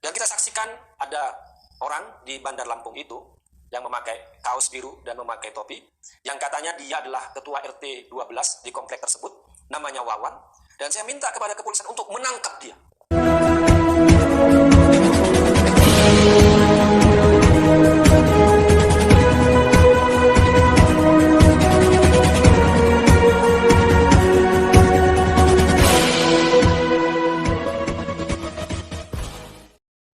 Dan kita saksikan ada orang di Bandar Lampung itu yang memakai kaos biru dan memakai topi, yang katanya dia adalah ketua RT 12 di komplek tersebut, namanya Wawan. Dan saya minta kepada kepolisian untuk menangkap dia.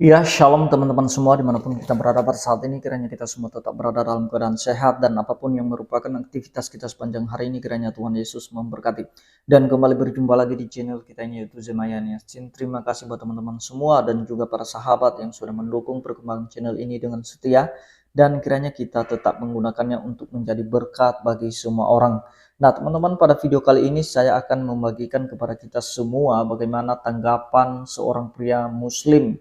Ya, shalom teman-teman semua dimanapun kita berada pada saat ini, kiranya kita semua tetap berada dalam keadaan sehat dan apapun yang merupakan aktivitas kita sepanjang hari ini, kiranya Tuhan Yesus memberkati. Dan kembali berjumpa lagi di channel kita ini, yaitu Zemayani Yasin. Terima kasih buat teman-teman semua dan juga para sahabat yang sudah mendukung perkembangan channel ini dengan setia, dan kiranya kita tetap menggunakannya untuk menjadi berkat bagi semua orang. Nah teman-teman, pada video kali ini saya akan membagikan kepada kita semua bagaimana tanggapan seorang pria muslim,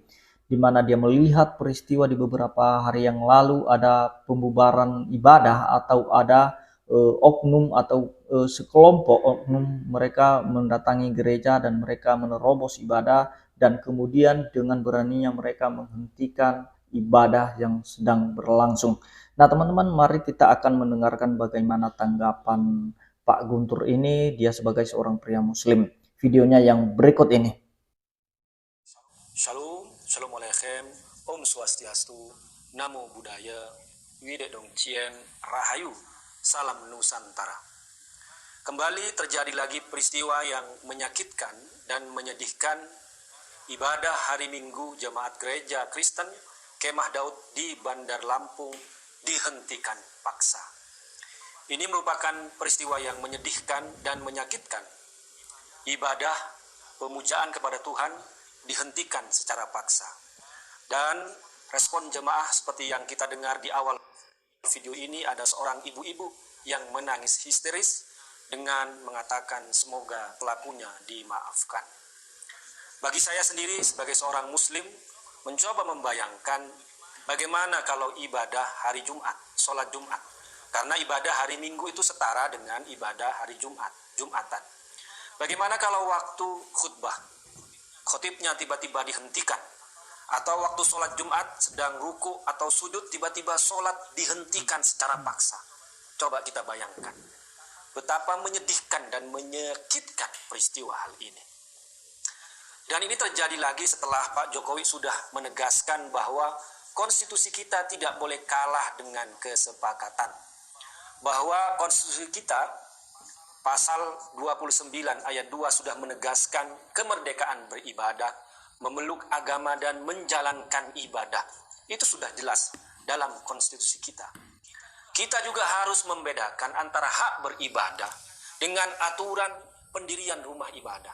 di mana dia melihat peristiwa di beberapa hari yang lalu ada pembubaran ibadah atau ada oknum atau sekelompok oknum mereka mendatangi gereja dan mereka menerobos ibadah, dan kemudian dengan beraninya mereka menghentikan ibadah yang sedang berlangsung. Nah teman-teman, mari kita akan mendengarkan bagaimana tanggapan Pak Guntur ini, dia sebagai seorang pria muslim. Videonya yang berikut ini. Shalom, Shalom Aleichem, Om Swastiastu, Namo Buddhaya, Widedong Cien, Rahayu, Salam Nusantara. Kembali terjadi lagi peristiwa yang menyakitkan dan menyedihkan. Ibadah hari Minggu jemaat gereja Kristen Kemah Daud di Bandar Lampung dihentikan paksa. Ini merupakan peristiwa yang menyedihkan dan menyakitkan. Ibadah pemujaan kepada Tuhan dihentikan secara paksa. Dan respon jemaah seperti yang kita dengar di awal video ini, ada seorang ibu-ibu yang menangis histeris dengan mengatakan semoga pelakunya dimaafkan. Bagi saya sendiri sebagai seorang muslim, mencoba membayangkan bagaimana kalau ibadah hari Jumat, sholat Jumat. Karena ibadah hari Minggu itu setara dengan ibadah hari Jumat, Jumatan. Bagaimana kalau waktu khutbah khotibnya tiba-tiba dihentikan, atau waktu sholat Jumat sedang ruku atau sujud tiba-tiba sholat dihentikan secara paksa. Coba kita bayangkan betapa menyedihkan dan menyakitkan peristiwa hal ini. Dan ini terjadi lagi setelah Pak Jokowi sudah menegaskan bahwa konstitusi kita tidak boleh kalah dengan kesepakatan, bahwa konstitusi kita Pasal 29 ayat 2 sudah menegaskan kemerdekaan beribadah, memeluk agama dan menjalankan ibadah. Itu sudah jelas dalam konstitusi kita. Kita juga harus membedakan antara hak beribadah dengan aturan pendirian rumah ibadah.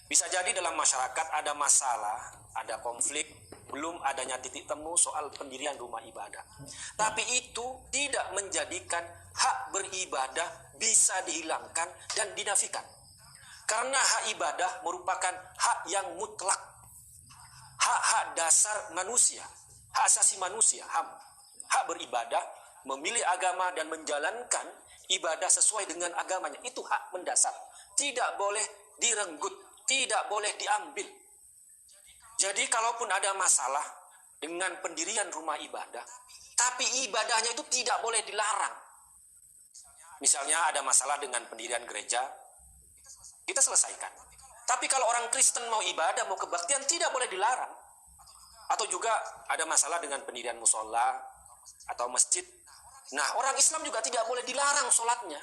Bisa jadi dalam masyarakat ada masalah, ada konflik, belum adanya titik temu soal pendirian rumah ibadah. Tapi itu tidak menjadikan hak beribadah bisa dihilangkan dan dinafikan. Karena hak ibadah merupakan hak yang mutlak. Hak-hak dasar manusia, hak asasi manusia, HAM. Hak beribadah, memilih agama dan menjalankan ibadah sesuai dengan agamanya. Itu hak mendasar. Tidak boleh direnggut, tidak boleh diambil. Jadi kalaupun ada masalah dengan pendirian rumah ibadah, tapi ibadahnya itu tidak boleh dilarang. Misalnya ada masalah dengan pendirian gereja, kita selesaikan. Tapi kalau orang Kristen mau ibadah, mau kebaktian, tidak boleh dilarang. Atau juga ada masalah dengan pendirian musola atau masjid. Nah, orang Islam juga tidak boleh dilarang sholatnya.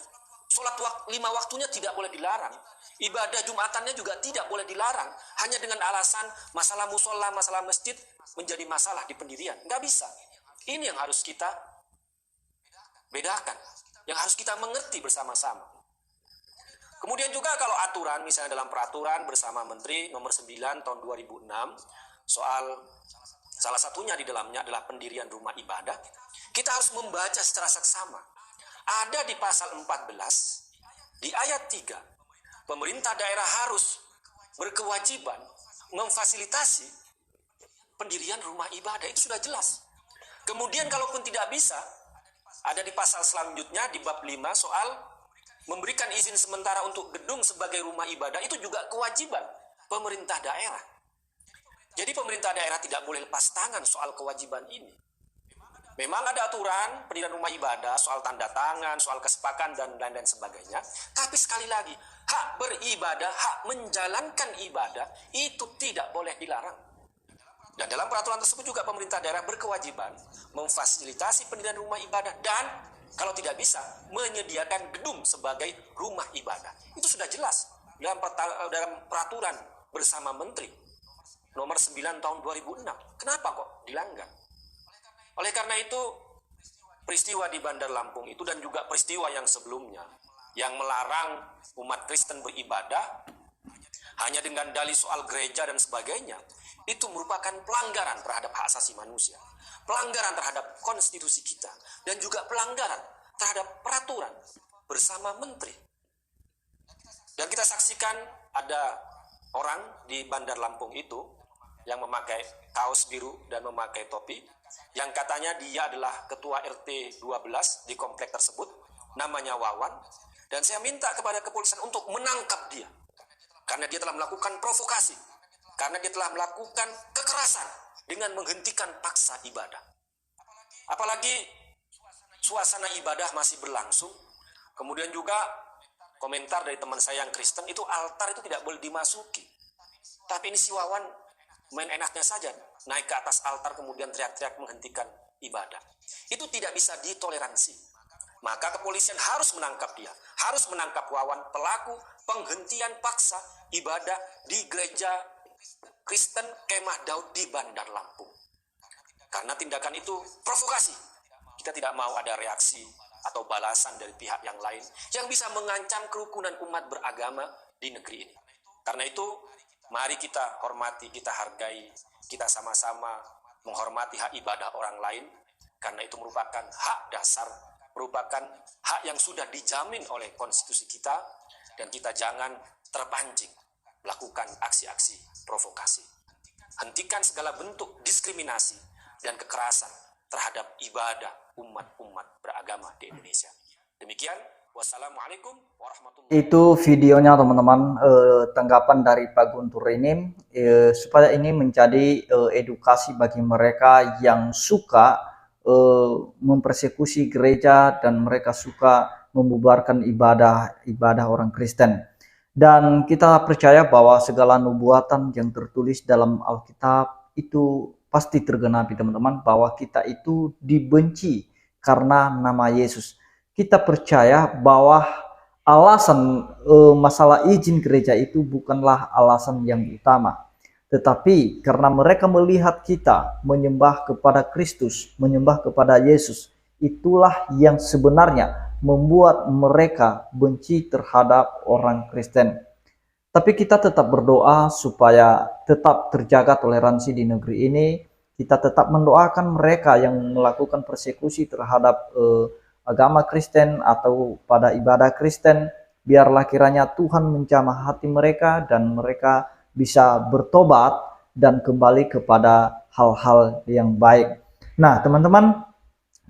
Sholat 5 waktunya tidak boleh dilarang. Ibadah Jumatannya juga tidak boleh dilarang. Hanya dengan alasan masalah musola, masalah masjid menjadi masalah di pendirian. Nggak bisa. Ini yang harus kita bedakan. Yang harus kita mengerti bersama-sama. Kemudian juga kalau aturan, misalnya dalam peraturan bersama Menteri nomor 9 tahun 2006, soal salah satunya di dalamnya adalah pendirian rumah ibadah, kita harus membaca secara seksama. Ada di pasal 14, di ayat 3, pemerintah daerah harus berkewajiban memfasilitasi pendirian rumah ibadah. Itu sudah jelas. Kemudian kalaupun tidak bisa, ada di pasal selanjutnya di bab 5 soal memberikan izin sementara untuk gedung sebagai rumah ibadah. Itu juga kewajiban pemerintah daerah. Jadi pemerintah daerah tidak boleh lepas tangan soal kewajiban ini. Memang ada aturan pendirian rumah ibadah, soal tanda tangan, soal kesepakatan, dan lain-lain sebagainya. Tapi sekali lagi, hak beribadah, hak menjalankan ibadah, itu tidak boleh dilarang. Dan dalam peraturan tersebut juga pemerintah daerah berkewajiban memfasilitasi pendirian rumah ibadah dan kalau tidak bisa, menyediakan gedung sebagai rumah ibadah. Itu sudah jelas dalam peraturan bersama Menteri nomor 9 tahun 2006. Kenapa kok dilanggar? Oleh karena itu, peristiwa di Bandar Lampung itu dan juga peristiwa yang sebelumnya yang melarang umat Kristen beribadah hanya dengan dalih soal gereja dan sebagainya, itu merupakan pelanggaran terhadap hak asasi manusia, pelanggaran terhadap konstitusi kita, dan juga pelanggaran terhadap peraturan bersama Menteri. Dan kita saksikan ada orang di Bandar Lampung itu yang memakai kaos biru dan memakai topi, yang katanya dia adalah ketua RT 12 di komplek tersebut, namanya Wawan, dan saya minta kepada kepolisian untuk menangkap dia, karena dia telah melakukan provokasi, karena dia telah melakukan kekerasan dengan menghentikan paksa ibadah. Apalagi suasana ibadah masih berlangsung, kemudian juga komentar dari teman saya yang Kristen, itu altar itu tidak boleh dimasuki. Tapi ini si Wawan main enaknya saja, naik ke atas altar kemudian teriak-teriak menghentikan ibadah. Itu tidak bisa ditoleransi. Maka kepolisian harus menangkap dia, harus menangkap Wawan, pelaku penghentian paksa ibadah di gereja Kristen Kemah Daud di Bandar Lampung. Karena tindakan itu provokasi. Kita tidak mau ada reaksi atau balasan dari pihak yang lain yang bisa mengancam kerukunan umat beragama di negeri ini. Karena itu, mari kita hormati, kita hargai, kita sama-sama menghormati hak ibadah orang lain, karena itu merupakan hak dasar, merupakan hak yang sudah dijamin oleh konstitusi kita, dan kita jangan terpancing melakukan aksi-aksi provokasi. Hentikan segala bentuk diskriminasi dan kekerasan terhadap ibadah umat-umat beragama di Indonesia. Demikian, wassalamualaikum warahmatullahi wabarakatuh. Itu videonya teman-teman, tanggapan dari Pak Guntur ini, supaya ini menjadi edukasi bagi mereka yang suka mempersekusi gereja dan mereka suka membubarkan ibadah orang Kristen. Dan kita percaya bahwa segala nubuatan yang tertulis dalam Alkitab itu pasti tergenapi teman-teman, bahwa kita itu dibenci karena nama Yesus. Kita percaya bahwa alasan masalah izin gereja itu bukanlah alasan yang utama, tetapi karena mereka melihat kita menyembah kepada Kristus, menyembah kepada Yesus, itulah yang sebenarnya membuat mereka benci terhadap orang Kristen. Tapi kita tetap berdoa supaya tetap terjaga toleransi di negeri ini. Kita tetap mendoakan mereka yang melakukan persekusi terhadap agama Kristen atau pada ibadah Kristen. Biarlah kiranya Tuhan menjamah hati mereka dan mereka bisa bertobat dan kembali kepada hal-hal yang baik. Nah, teman-teman,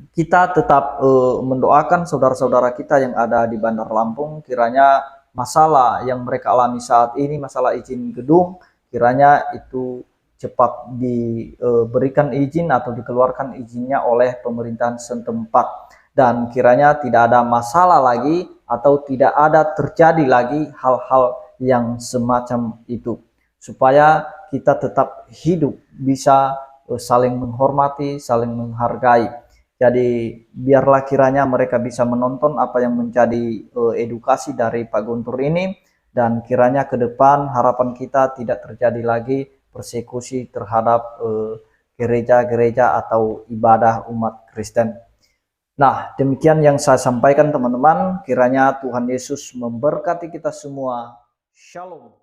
kita tetap mendoakan saudara-saudara kita yang ada di Bandar Lampung, kiranya masalah yang mereka alami saat ini, masalah izin gedung, kiranya itu cepat diberikan izin atau dikeluarkan izinnya oleh pemerintahan setempat, dan kiranya tidak ada masalah lagi atau tidak ada terjadi lagi hal-hal yang semacam itu, supaya kita tetap hidup bisa saling menghormati, saling menghargai. Jadi biarlah kiranya mereka bisa menonton apa yang menjadi edukasi dari Pak Guntur ini, dan kiranya ke depan harapan kita tidak terjadi lagi persekusi terhadap gereja-gereja atau ibadah umat Kristen. Nah, demikian yang saya sampaikan teman-teman. Kiranya Tuhan Yesus memberkati kita semua. Shalom.